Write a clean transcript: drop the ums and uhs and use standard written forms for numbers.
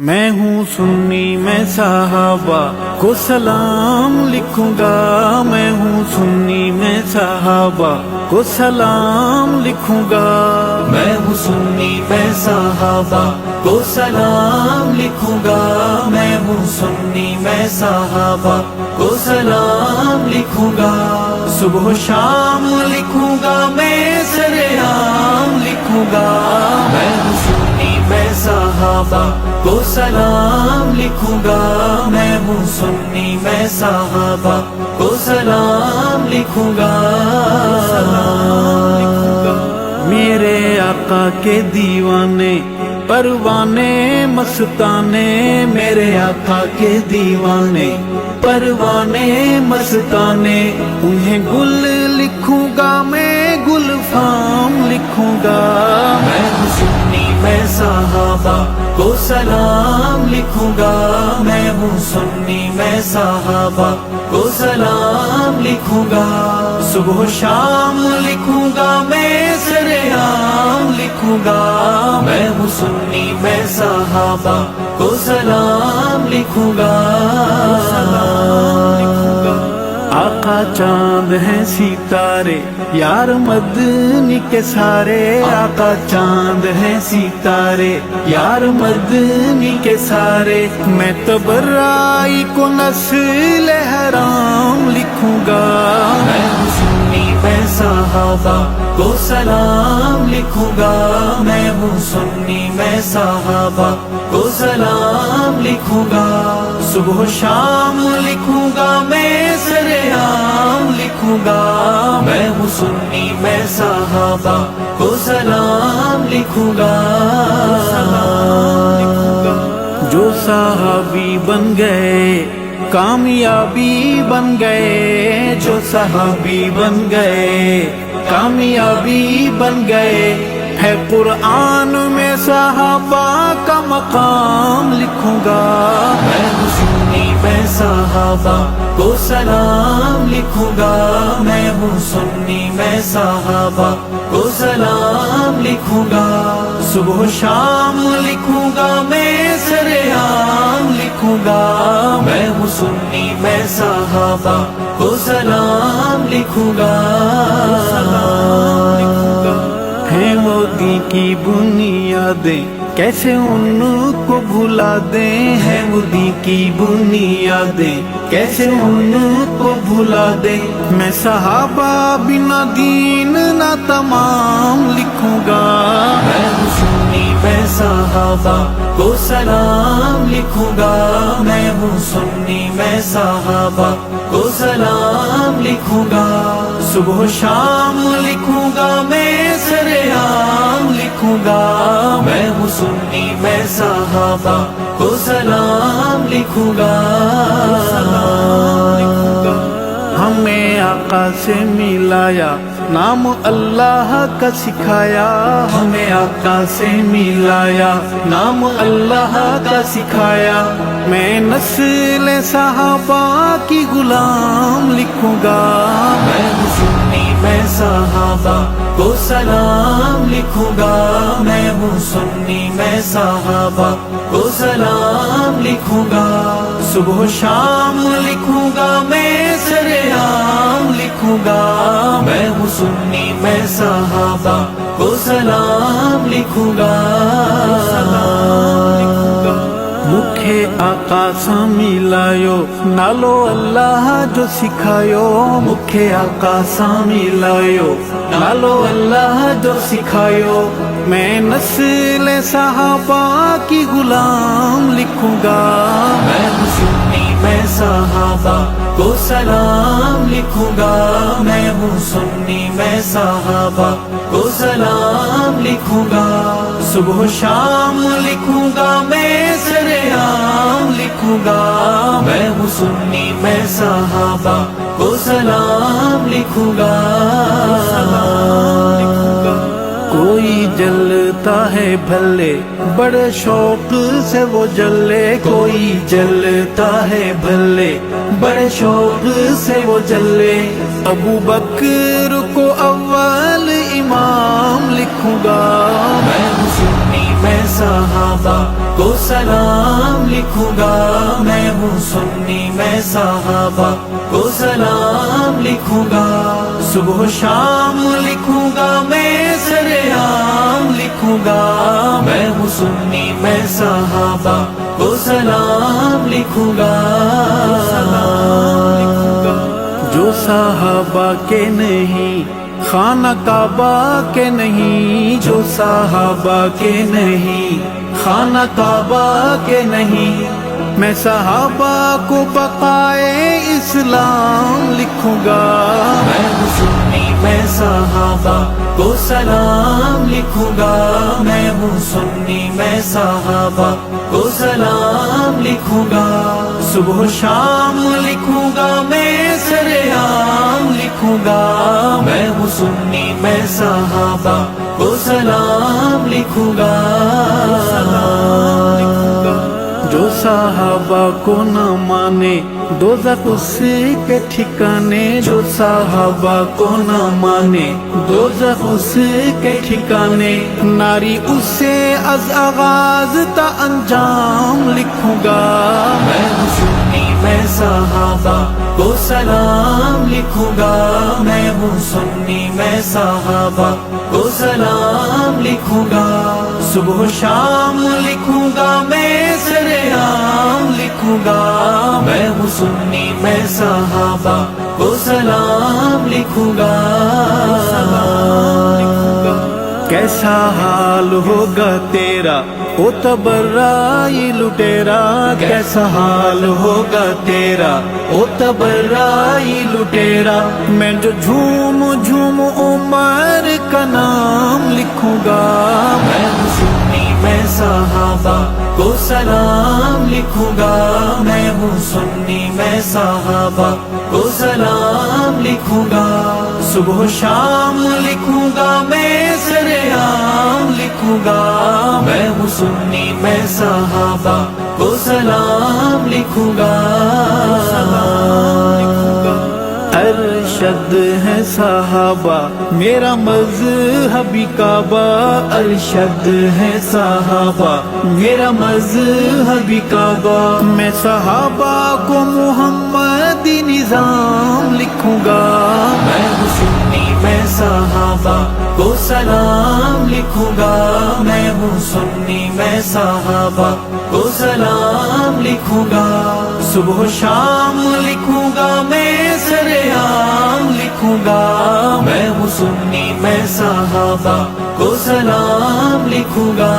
میں ہوں سنی میں صحابہ کو سلام لکھوں گا، میں ہوں سنی میں صحابہ کو سلام لکھوں گا، میں ہوں سنی میں صحابہ کو سلام لکھوں گا، میں ہوں سنی میں صحابہ کو سلام لکھوں گا، صبح و شام لکھوں گا، میں سرعام لکھوں گا، میں ہوں سنی میں صحابہ کو سلام لکھوں گا، میں ہوں سنی میں صحابہ کو سلام لکھوں گا، میرے آقا کے دیوانے پروانے مستانے، میرے آقا کے دیوانے پروانے مستانے، انہیں گل لکھوں گا میں گلفام لکھوں گا، میں ہوں سنی میں صحابہ کو سلام لکھوں گا، میں ہوں سنی میں صحابہ کو سلام لکھوں گا، صبح و شام لکھوں گا، میں سرعام لکھوں گا، میں ہوں سنی میں صحابہ کو سلام لکھوں گا، آقا چاند ہیں ستارے یار مدنی کے سارے، آقا چاند ہیں ستارے یار مدنی کے سارے، میں تبرائی کو نسل حرام لکھوں گا، میں ہوں سنی میں صحابہ کو سلام لکھوں گا، میں ہوں سنی میں صحابہ کو سلام لکھوں گا، صبح و شام لکھوں گا، میں سرعام لکھوں گا، میں ہوں سنی میں صحابہ کو سلام لکھوں گا، جو صحابی بن گئے کامیابی بن گئے، جو صحابی بن گئے کامیابی بن گئے، ہے قرآن میں صحابہ کا مقام لکھوں گا، میں ہوں سنی میں صحابہ کو سلام لکھوں گا، میں ہوں سنی میں صحابہ کو سلام لکھوں گا، صبح و شام لکھوں گا، میں سرعام لکھوں گا، میں ہوں سنی میں صحابہ کو سلام لکھوں گا، ہیں وہ دین کی بنیادیں کیسے ان کو بھلا دیں، ہیں وہ دین کی بنیادیں کیسے ان کو بھلا دیں، میں صحابہ بنا دین نہ تمام لکھوں گا، میں ہوں سنی میں صحابہ کو سلام لکھوں گا، میں ہوں سنی میں صحابہ کو سلام لکھوں گا، صبح و شام لکھوں گا، میں سرعام لکھوں گا، میں ہوں سنی میں صحابہ کو سلام لکھوں گا، ہمیں آقا سے ملایا نام اللہ کا سکھایا، ہمیں آقا سے ملایا نام اللہ کا سکھایا، میں نسل صحابہ کی غلام لکھوں گا، میں ہوں سنی میں صحابہ کو سلام لکھوں گا، میں ہوں سنی میں صحابہ کو سلام لکھوں گا، صبح و شام لکھوں گا، میں سرعام لکھوں گا، میں ہوں سنی میں صحابہ کو سلام لکھوں گا، مکھے آقا سا ملایو نالو اللہ جو سکھایو، مکھے آقا سا ملایو نالو اللہ جو سکھایو، میں نسل صحابہ کی غلام لکھوں گا، میں ہوں سنی میں صحابہ کو سلام لکھوں گا، میں ہوں سنی میں صحابہ کو سلام لکھوں گا، صبح و شام لکھوں گا، میں سرعام لکھوں گا، میں ہوں سنی میں صحابہ کو سلام لکھوں گا، کوئی جلتا ہے بھلے بڑے شوق سے وہ جلے، کوئی جلتا ہے بھلے بڑے شوق سے وہ جلے، ابو بکر کو اول امام لکھوں گا، میں ہوں سنی میں صحابہ کو سلام لکھوں گا، میں ہوں سنی میں صحابہ کو سلام لکھوں گا، صبح و شام لکھوں گا میں سرعام لکھوں گا، میں ہوں سنی میں صحابہ کو سلام لکھوں گا، جو صحابہ کے نہیں خانہ کعبہ کے نہیں، جو صحابہ کے نہیں خانہ کعبہ کے نہیں، میں صحابہ کو بقائے اسلام لکھوں گا، میں ہوں سنی میں صحابہ کو سلام لکھوں گا، میں ہوں سنی میں صحابہ کو سلام لکھوں گا، صبح و شام لکھوں گا میں سرعام لکھوں گا، میں ہوں سنی میں صحابہ کو سلام لکھوں گا، جو صحابہ کو نہ مانے دوزخ اس کے ٹھکانے، جو صحابہ کو نہ مانے دوزخ اس کے ٹھکانے، ناری اسے از آغاز تا انجام لکھوں گا، میں ہوں سنی میں صحابہ کو سلام لکھوں گا، میں ہوں سنی میں صحابہ کو سلام لکھوں گا، صبح و شام لکھوں گا میں سرعام لکھوں گا، میں ہوں سنی میں صحابہ کو سلام لکھوں گا، کیسا حال ہوگا تیرا او تبرائی لٹیرا، کیسا حال ہوگا تیرا او تبرائی لٹیرا، میں جو جھوم جھوم عمر کا نام لکھوں گا، میں ہوں سنی میں صحابہ کو سلام لکھوں گا، میں ہوں سنی میں صحابہ کو سلام لکھوں گا، صبح و شام لکھوں گا میں سرعام لکھوں گا، میں ہوں سنی میں صحابہ کو سلام لکھوں گا، ارشد ہے صحابہ میرا مذہبی کعبہ، ارشد ہے صحابہ میرا مذہبی کعبہ، میں صحابہ کو محمدی نظام لکھوں گا، میں ہوں سنی میں صحابہ کو سلام لکھوں گا، میں ہوں سنی میں صحابہ کو سلام لکھوں گا، صبح و شام لکھوں گا میں سرعام لکھوں گا، میں ہوں سنی میں صحابہ کو سلام لکھوں گا،